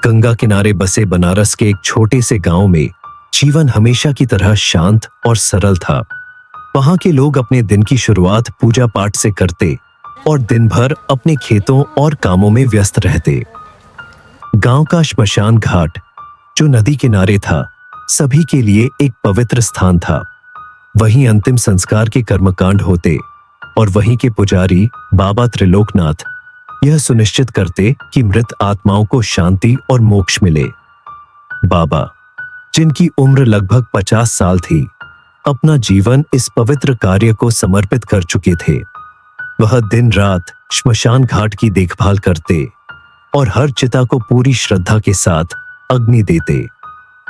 गंगा किनारे बसे बनारस के एक छोटे से गांव में जीवन हमेशा की तरह शांत और सरल था। वहां के लोग अपने दिन की शुरुआत पूजा पाठ से करते और दिन भर अपने खेतों और कामों में व्यस्त रहते। गांव का श्मशान घाट, जो नदी किनारे था, सभी के लिए एक पवित्र स्थान था। वहीं अंतिम संस्कार के कर्मकांड होते और वहीं के पुजारी बाबा त्रिलोकनाथ यह सुनिश्चित करते कि मृत आत्माओं को शांति और मोक्ष मिले। बाबा, जिनकी उम्र लगभग 50 साल थी, अपना जीवन इस पवित्र कार्य को समर्पित कर चुके थे। वह दिन रात श्मशान घाट की देखभाल करते और हर चिता को पूरी श्रद्धा के साथ अग्नि देते।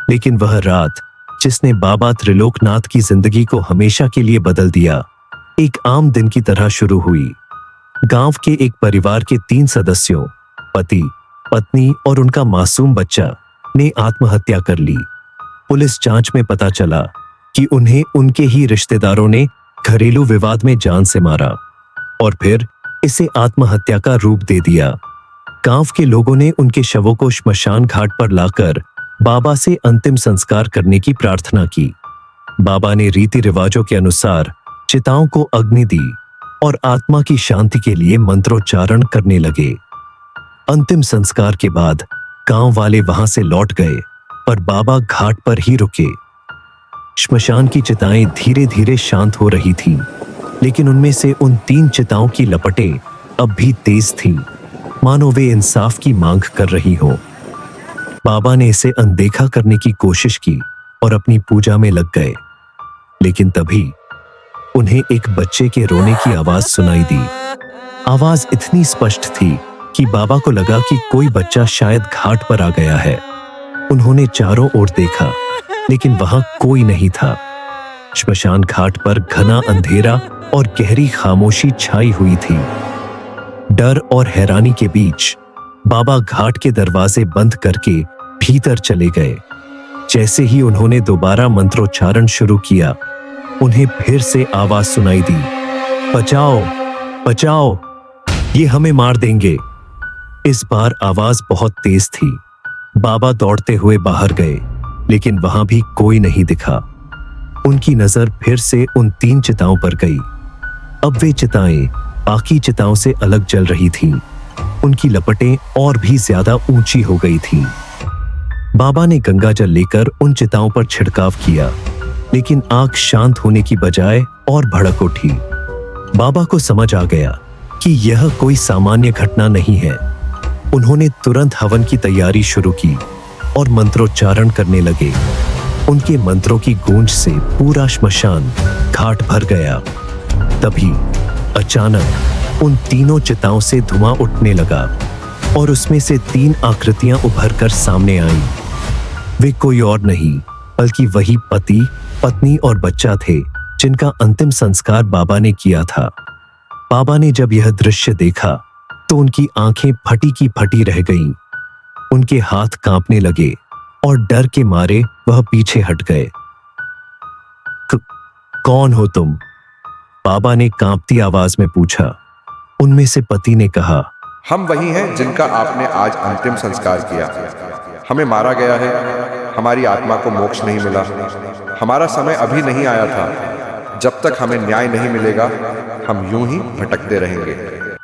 लेकिन वह रात, जिसने बाबा त्रिलोकनाथ की जिंदगी को हमेशा के लिए बदल दिया, एक आम दिन की तरह शुरू हुई। गांव के एक परिवार के 3 सदस्यों, पति, पत्नी और उनका मासूम बच्चा, ने आत्महत्या कर ली। पुलिस जांच में पता चला कि उन्हें उनके ही रिश्तेदारों ने घरेलू विवाद में जान से मारा और फिर इसे आत्महत्या का रूप दे दिया। गांव के लोगों ने उनके शवों को श्मशान घाट पर लाकर बाबा से अंतिम संस्कार करने की प्रार्थना की। बाबा ने रीति रिवाजों के अनुसार चिताओं को अग्नि दी और आत्मा की शांति के लिए मंत्रोच्चारण करने लगे। अंतिम संस्कार के बाद गांव वाले वहां से लौट गए, पर बाबा घाट पर ही रुके। श्मशान की चिताएं धीरे धीरे शांत हो रही थीं, लेकिन उनमें से उन 3 चिताओं की लपटें अब भी तेज थीं, मानो वे इंसाफ की मांग कर रही हो। बाबा ने इसे अनदेखा करने की कोशिश की और अपनी पूजा में लग गए, लेकिन तभी उन्हें एक बच्चे के रोने की आवाज सुनाई दी। आवाज इतनी स्पष्ट थी कि बाबा को लगा कि कोई बच्चा शायद घाट पर आ गया है। उन्होंने चारों ओर देखा, लेकिन वहां कोई नहीं था। श्मशान घाट पर घना अंधेरा और गहरी खामोशी छाई हुई थी। डर और हैरानी के बीच बाबा घाट के दरवाजे बंद करके भीतर चले गए। जैसे ही उन्होंने दोबारा मंत्रोच्चारण शुरू किया, उन्हें फिर से आवाज सुनाई दी, बचाओ, बचाओ, ये हमें मार देंगे। इस बार आवाज बहुत तेज थी। बाबा दौड़ते हुए बाहर गए, लेकिन वहां भी कोई नहीं दिखा। उनकी नजर फिर से उन 3 चिताओं पर गई। अब वे चिताएं बाकी चिताओं से अलग जल रही थीं। उनकी लपटें और भी ज्यादा ऊंची हो गई थीं। बाबा ने गंगा जल लेकर उन चिताओं पर छिड़काव किया, लेकिन आग शांत होने की बजाय और भड़क उठी। बाबा को समझ आ गया कि यह कोई सामान्य घटना नहीं है। उन्होंने तुरंत हवन की तैयारी शुरू की और मंत्रोच्चारण करने लगे। उनके मंत्रों की गूंज से पूरा श्मशान घाट भर गया। तभी अचानक उन तीनों चिताओं से धुआं उठने लगा और उसमें से 3 आकृतियां उभर कर सामने आईं। वे कोई और नहीं बल्कि वही पति, पत्नी और बच्चा थे जिनका अंतिम संस्कार बाबा ने किया था। बाबा ने जब यह दृश्य देखा तो उनकी आंखें फटी की फटी रह गईं। उनके हाथ कांपने लगे और डर के मारे वह पीछे हट गए। कौन हो तुम? बाबा ने कांपती आवाज में पूछा। उनमें से पति ने कहा, हम वही हैं जिनका आपने आज अंतिम संस्कार किया। हमें मारा गया है, हमारी आत्मा को मोक्ष नहीं मिला। हमारा समय अभी नहीं आया था। जब तक हमें न्याय नहीं मिलेगा, हम यूं ही भटकते रहेंगे।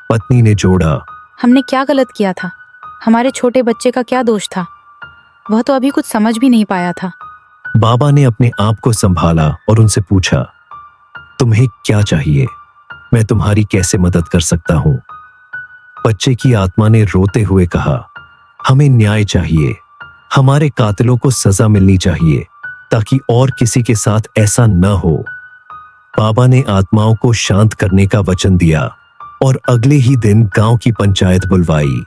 पत्नी ने जोड़ा, हमने क्या गलत किया था? हमारे छोटे बच्चे का क्या दोष था? वह तो अभी कुछ समझ भी नहीं पाया था। बाबा ने अपने आप को संभाला और उनसे पूछा, तुम्हें क्या चाहिए? मैं तुम्हारी कैसे मदद कर सकता हूं? बच्चे की आत्मा ने रोते हुए कहा, हमें न्याय चाहिए। हमारे कातिलों को सजा मिलनी चाहिए ताकि और किसी के साथ ऐसा न हो। बाबा ने आत्माओं को शांत करने का वचन दिया और अगले ही दिन गांव की पंचायत बुलवाई।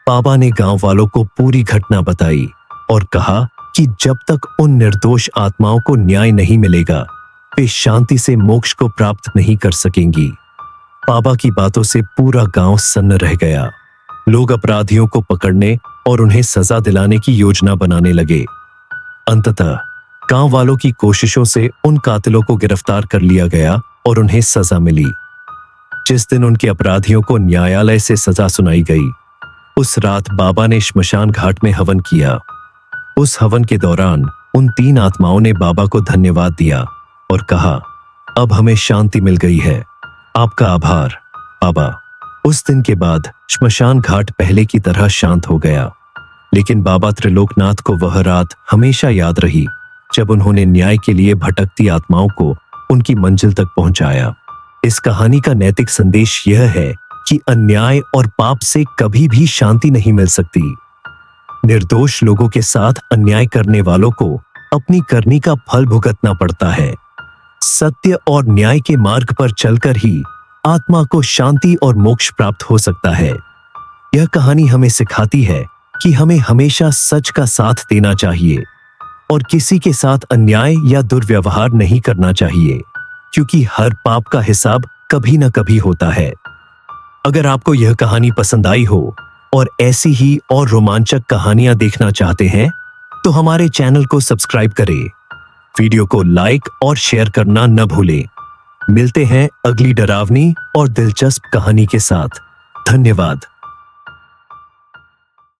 बाबा ने गांव वालों को पूरी घटना बताई और कहा कि जब तक उन निर्दोष आत्माओं को न्याय नहीं मिलेगा, वे शांति से मोक्ष को प्राप्त नहीं कर सकेंगी। बाबा की बातों से पूरा गांव सन्न रह गया। लोग अपराधियों को पकड़ने और उन्हें सजा दिलाने की योजना बनाने लगे। अंततः गांव वालों की कोशिशों से उन कातिलों को गिरफ्तार कर लिया गया और उन्हें सजा मिली। जिस दिन उनके अपराधियों को न्यायालय से सजा सुनाई गई, उस रात बाबा ने श्मशान घाट में हवन किया। उस हवन के दौरान उन 3 आत्माओं ने बाबा को धन्यवाद दिया और कहा, अब हमें शांति मिल गई है, आपका आभार बाबा। उस दिन के बाद श्मशान घाट पहले की तरह शांत हो गया, लेकिन बाबा त्रिलोकनाथ को वह रात हमेशा याद रही जब उन्होंने न्याय के लिए भटकती आत्माओं को उनकी मंजिल तक पहुंचाया। इस कहानी का नैतिक संदेश यह है कि अन्याय और पाप से कभी भी शांति नहीं मिल सकती। निर्दोष लोगों के साथ अन्याय करने वालों को अपनी करनी का फल भुगतना पड़ता है। सत्य और न्याय के मार्ग पर चलकर ही आत्मा को शांति और मोक्ष प्राप्त हो सकता है। यह कहानी हमें सिखाती है कि हमें हमेशा सच का साथ देना चाहिए और किसी के साथ अन्याय या दुर्व्यवहार नहीं करना चाहिए, क्योंकि हर पाप का हिसाब कभी न कभी होता है। अगर आपको यह कहानी पसंद आई हो और ऐसी ही और रोमांचक कहानियां देखना चाहते हैं तो हमारे चैनल को सब्सक्राइब करें, वीडियो को लाइक और शेयर करना न भूलें। मिलते हैं अगली डरावनी और दिलचस्प कहानी के साथ। धन्यवाद।